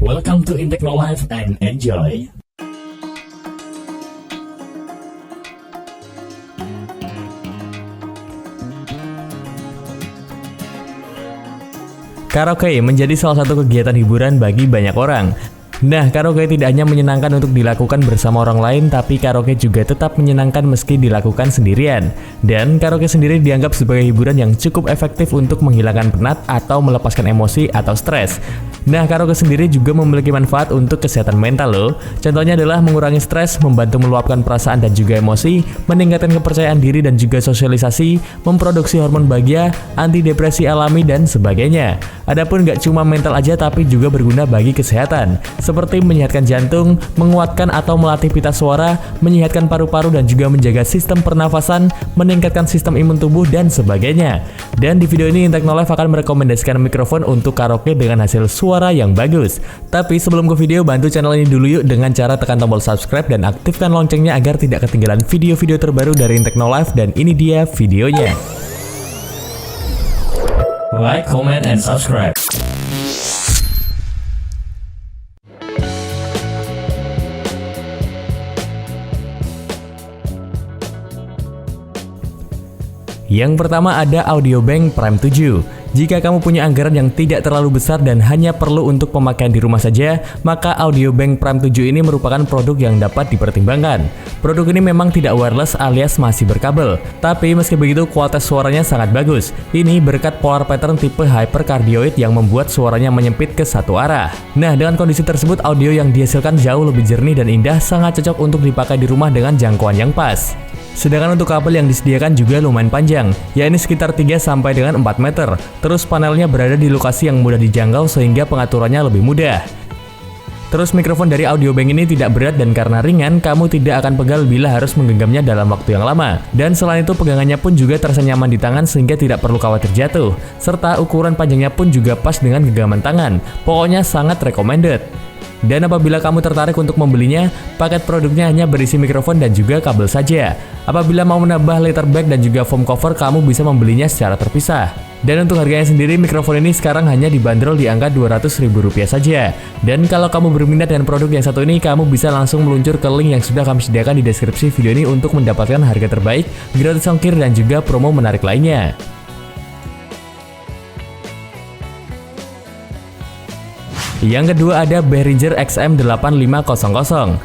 Welcome to Intechno Live and enjoy. Karaoke menjadi salah satu kegiatan hiburan bagi banyak orang. Nah, karaoke tidak hanya menyenangkan untuk dilakukan bersama orang lain, tapi karaoke juga tetap menyenangkan meski dilakukan sendirian. Dan karaoke sendiri dianggap sebagai hiburan yang cukup efektif untuk menghilangkan penat atau melepaskan emosi atau stres. Nah, karaoke sendiri juga memiliki manfaat untuk kesehatan mental loh. Contohnya adalah mengurangi stres, membantu meluapkan perasaan dan juga emosi, meningkatkan kepercayaan diri dan juga sosialisasi, memproduksi hormon bahagia, anti depresi alami, dan sebagainya. Adapun gak cuma mental aja tapi juga berguna bagi kesehatan, seperti menyehatkan jantung, menguatkan atau melatih pita suara, menyehatkan paru-paru dan juga menjaga sistem pernafasan, meningkatkan sistem imun tubuh, dan sebagainya. Dan di video ini Intechno Live akan merekomendasikan mikrofon untuk karaoke dengan hasil suara yang bagus. Tapi sebelum ke video, bantu channel ini dulu yuk dengan cara tekan tombol subscribe dan aktifkan loncengnya agar tidak ketinggalan video-video terbaru dari Intechno Live. Dan ini dia videonya. Like, comment, and subscribe. Yang pertama ada Audiobank Prime 7. Jika kamu punya anggaran yang tidak terlalu besar dan hanya perlu untuk pemakaian di rumah saja, maka Audiobank Prime 7 ini merupakan produk yang dapat dipertimbangkan. Produk ini memang tidak wireless alias masih berkabel, tapi meski begitu kualitas suaranya sangat bagus. Ini berkat polar pattern tipe hypercardioid yang membuat suaranya menyempit ke satu arah. Nah, dengan kondisi tersebut audio yang dihasilkan jauh lebih jernih dan indah, sangat cocok untuk dipakai di rumah dengan jangkauan yang pas. Sedangkan untuk kabel yang disediakan juga lumayan panjang, yakni sekitar 3 sampai dengan 4 meter. Terus panelnya berada di lokasi yang mudah dijangkau sehingga pengaturannya lebih mudah. Terus mikrofon dari Audiobank ini tidak berat dan karena ringan, kamu tidak akan pegal bila harus menggenggamnya dalam waktu yang lama. Dan selain itu pegangannya pun juga terasa nyaman di tangan sehingga tidak perlu khawatir jatuh. Serta ukuran panjangnya pun juga pas dengan genggaman tangan. Pokoknya sangat recommended. Dan apabila kamu tertarik untuk membelinya, paket produknya hanya berisi mikrofon dan juga kabel saja. Apabila mau menambah letter bag dan juga foam cover, kamu bisa membelinya secara terpisah. Dan untuk harganya sendiri, mikrofon ini sekarang hanya dibanderol di angka Rp200.000 saja. Dan kalau kamu berminat dengan produk yang satu ini, kamu bisa langsung meluncur ke link yang sudah kami sediakan di deskripsi video ini untuk mendapatkan harga terbaik, gratis ongkir, dan juga promo menarik lainnya. Yang kedua ada Behringer XM8500.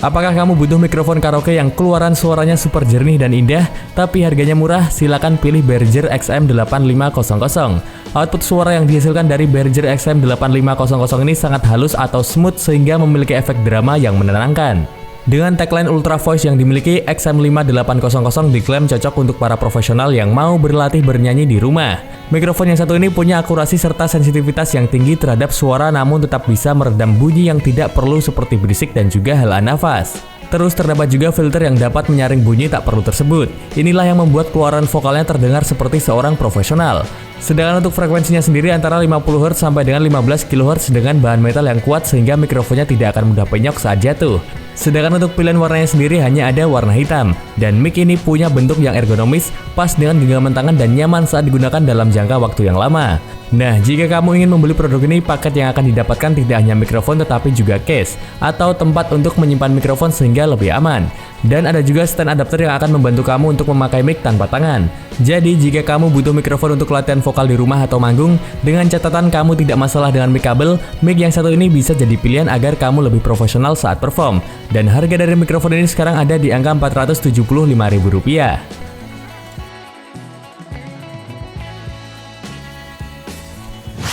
Apakah kamu butuh mikrofon karaoke yang keluaran suaranya super jernih dan indah, tapi harganya murah? Silakan pilih Behringer XM8500. Output suara yang dihasilkan dari Behringer XM8500 ini sangat halus atau smooth sehingga memiliki efek drama yang menenangkan. Dengan tagline Ultra Voice yang dimiliki, XM5800 diklaim cocok untuk para profesional yang mau berlatih bernyanyi di rumah. Mikrofon yang satu ini punya akurasi serta sensitivitas yang tinggi terhadap suara namun tetap bisa meredam bunyi yang tidak perlu seperti berisik dan juga hela nafas. Terus terdapat juga filter yang dapat menyaring bunyi tak perlu tersebut. Inilah yang membuat keluaran vokalnya terdengar seperti seorang profesional. Sedangkan untuk frekuensinya sendiri antara 50 Hz sampai dengan 15 kHz dengan bahan metal yang kuat sehingga mikrofonnya tidak akan mudah penyok saat jatuh. Sedangkan untuk pilihan warnanya sendiri hanya ada warna hitam. Dan mic ini punya bentuk yang ergonomis, pas dengan genggaman tangan dan nyaman saat digunakan dalam jangka waktu yang lama. Nah, jika kamu ingin membeli produk ini, paket yang akan didapatkan tidak hanya mikrofon tetapi juga case atau tempat untuk menyimpan mikrofon sehingga lebih aman. Dan ada juga stand adapter yang akan membantu kamu untuk memakai mic tanpa tangan. Jadi, jika kamu butuh mikrofon untuk latihan vokal di rumah atau manggung, dengan catatan kamu tidak masalah dengan mic kabel, mic yang satu ini bisa jadi pilihan agar kamu lebih profesional saat perform. Dan harga dari mikrofon ini sekarang ada di angka Rp475.000.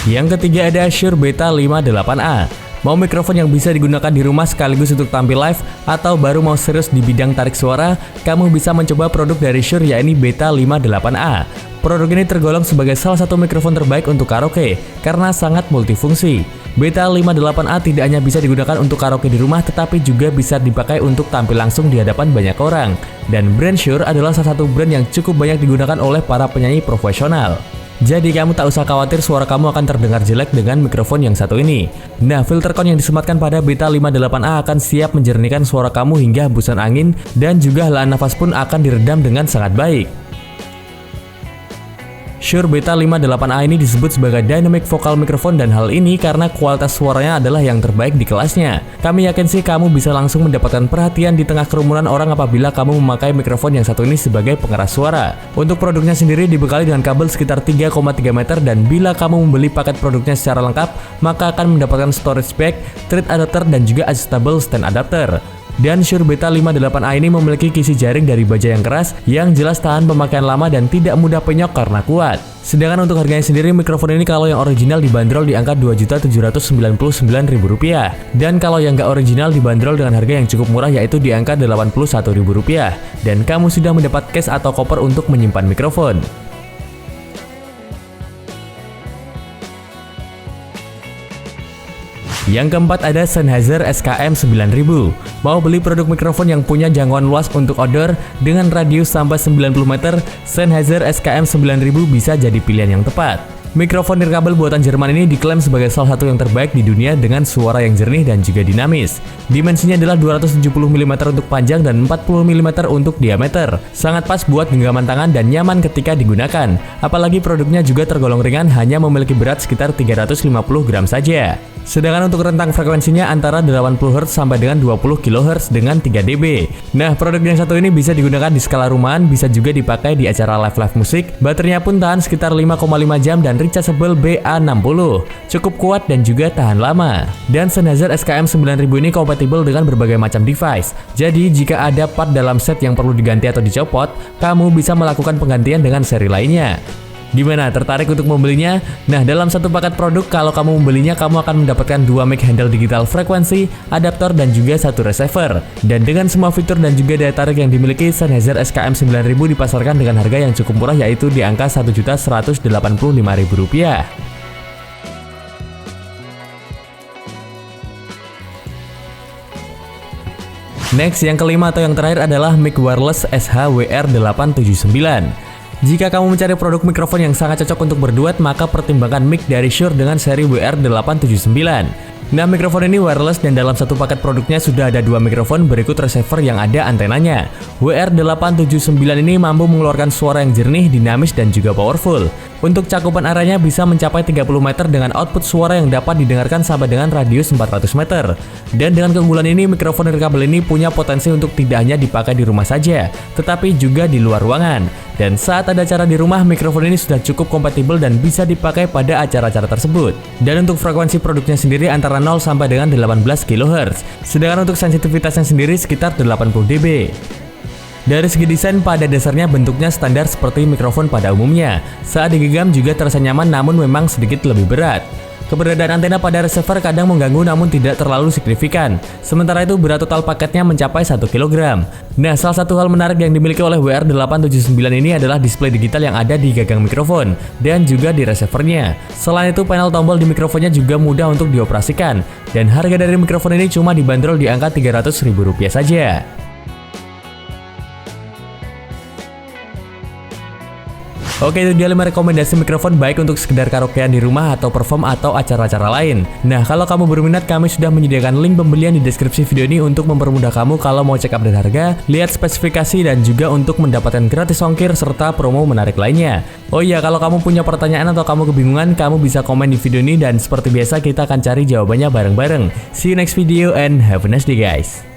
Yang ketiga ada Shure Beta 58A. Mau mikrofon yang bisa digunakan di rumah sekaligus untuk tampil live atau baru mau serius di bidang tarik suara, kamu bisa mencoba produk dari Shure yakni Beta 58A. Produk ini tergolong sebagai salah satu mikrofon terbaik untuk karaoke karena sangat multifungsi. Beta 58A tidak hanya bisa digunakan untuk karaoke di rumah tetapi juga bisa dipakai untuk tampil langsung di hadapan banyak orang. Dan brand Shure adalah salah satu brand yang cukup banyak digunakan oleh para penyanyi profesional. Jadi kamu tak usah khawatir suara kamu akan terdengar jelek dengan mikrofon yang satu ini. Nah, filter con yang disematkan pada Beta 58A akan siap menjernihkan suara kamu hingga hembusan angin dan juga helaan nafas pun akan diredam dengan sangat baik. Shure Beta 58A ini disebut sebagai dynamic vocal microphone dan hal ini karena kualitas suaranya adalah yang terbaik di kelasnya. Kami yakin sih kamu bisa langsung mendapatkan perhatian di tengah kerumunan orang apabila kamu memakai mikrofon yang satu ini sebagai pengeras suara. Untuk produknya sendiri dibekali dengan kabel sekitar 3,3 meter dan bila kamu membeli paket produknya secara lengkap, maka akan mendapatkan storage bag, thread adapter dan juga adjustable stand adapter. Dan Shure Beta 58A ini memiliki kisi jaring dari baja yang keras yang jelas tahan pemakaian lama dan tidak mudah penyok karena kuat. Sedangkan untuk harganya sendiri, mikrofon ini kalau yang original dibanderol di angka Rp2.799.000 dan kalau yang nggak original dibanderol dengan harga yang cukup murah yaitu di angka Rp81.000 dan kamu sudah mendapat case atau koper untuk menyimpan mikrofon. Yang keempat ada Sennheiser SKM 9000. Mau beli produk mikrofon yang punya jangkauan luas untuk outdoor dengan radius sampai 90 meter, Sennheiser SKM 9000 bisa jadi pilihan yang tepat. Mikrofon nirkabel buatan Jerman ini diklaim sebagai salah satu yang terbaik di dunia dengan suara yang jernih dan juga dinamis. Dimensinya adalah 270 mm untuk panjang dan 40 mm untuk diameter. Sangat pas buat genggaman tangan dan nyaman ketika digunakan. Apalagi produknya juga tergolong ringan, hanya memiliki berat sekitar 350 gram saja. Sedangkan untuk rentang frekuensinya antara 80 Hz sampai dengan 20 kHz dengan 3 dB. Nah, produk yang satu ini bisa digunakan di skala rumahan, bisa juga dipakai di acara live musik. Baterainya pun tahan sekitar 5,5 jam dan rechargeable BA60. Cukup kuat dan juga tahan lama. Dan Sennheiser SKM 9000 ini kompatibel dengan berbagai macam device. Jadi, jika ada part dalam set yang perlu diganti atau dicopot, kamu bisa melakukan penggantian dengan seri lainnya. Gimana, tertarik untuk membelinya? Nah, dalam satu paket produk, kalau kamu membelinya, kamu akan mendapatkan 2 mic handle digital frekuensi, adaptor, dan juga satu receiver. Dan dengan semua fitur dan juga daya tarik yang dimiliki, Sennheiser SKM 9000 dipasarkan dengan harga yang cukup murah yaitu di angka Rp1.185.000. Next, yang kelima atau yang terakhir adalah mic wireless SH-WR879. Jika kamu mencari produk mikrofon yang sangat cocok untuk berduet, maka pertimbangkan mic dari Shure dengan seri WR879. Nah, mikrofon ini wireless dan dalam satu paket produknya sudah ada 2 mikrofon berikut receiver yang ada antenanya. WR879 ini mampu mengeluarkan suara yang jernih, dinamis, dan juga powerful. Untuk cakupan areanya bisa mencapai 30 meter dengan output suara yang dapat didengarkan sampai dengan radius 400 meter. Dan dengan keunggulan ini, mikrofon nirkabel ini punya potensi untuk tidak hanya dipakai di rumah saja, tetapi juga di luar ruangan. Dan saat ada acara di rumah, mikrofon ini sudah cukup kompatibel dan bisa dipakai pada acara-acara tersebut. Dan untuk frekuensi produknya sendiri antara 0 sampai dengan 18 kHz. Sedangkan untuk sensitivitasnya sendiri sekitar 80 dB. Dari segi desain, pada dasarnya bentuknya standar seperti mikrofon pada umumnya. Saat digenggam juga terasa nyaman namun memang sedikit lebih berat. Keberadaan antena pada receiver kadang mengganggu namun tidak terlalu signifikan. Sementara itu berat total paketnya mencapai 1 kg. Nah, salah satu hal menarik yang dimiliki oleh WR879 ini adalah display digital yang ada di gagang mikrofon dan juga di receivernya. Selain itu, panel tombol di mikrofonnya juga mudah untuk dioperasikan. Dan harga dari mikrofon ini cuma dibanderol di angka Rp300.000 saja. Oke, itu dia 5 rekomendasi mikrofon baik untuk sekedar karaokean di rumah atau perform atau acara-acara lain. Nah, kalau kamu berminat, kami sudah menyediakan link pembelian di deskripsi video ini untuk mempermudah kamu kalau mau cek update harga, lihat spesifikasi, dan juga untuk mendapatkan gratis ongkir serta promo menarik lainnya. Oh iya, kalau kamu punya pertanyaan atau kamu kebingungan, kamu bisa komen di video ini dan seperti biasa kita akan cari jawabannya bareng-bareng. See you next video and have a nice day guys.